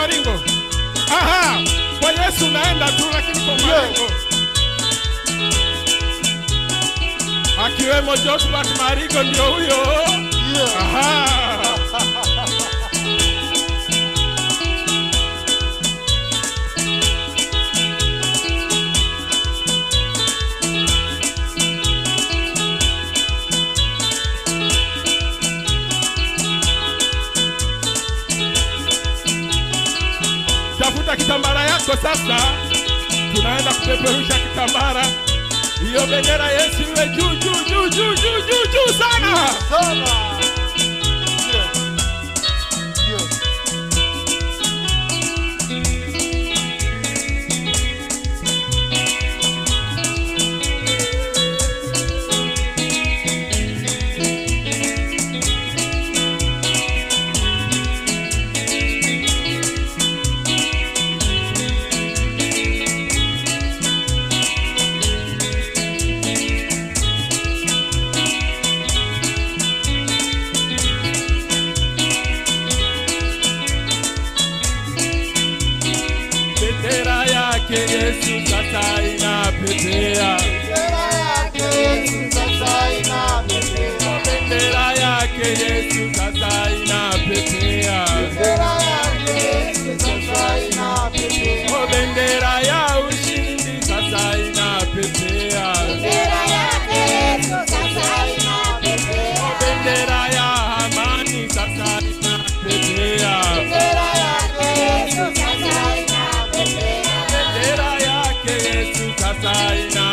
maringo. Aha, kwa Yesu naenda tu, lakini kwa maringo. Akiwemo Josephat Marigo ndio huyo. Aha. Tafuta kitambara yako sasa. Tunaenda kupeperusha kitambara. Hiyo bendera Yesu iwe juu juu juu juu juu juu juu sana. Sana. Bendera yake Yesu sasa inapepea. Bendera yake Yesu sasa inapepea. Bendera yake Yesu sasa inapepea. Bendera yake Yesu sasa inapepea. Bendera ya ushindi sasa inapepea. Bendera yake Yesu sasa inapepea. Bendera ya amani sasa inapepea. Bendera yake Yesu sasa inapepea. Bendera yake Yesu sasa inapepea.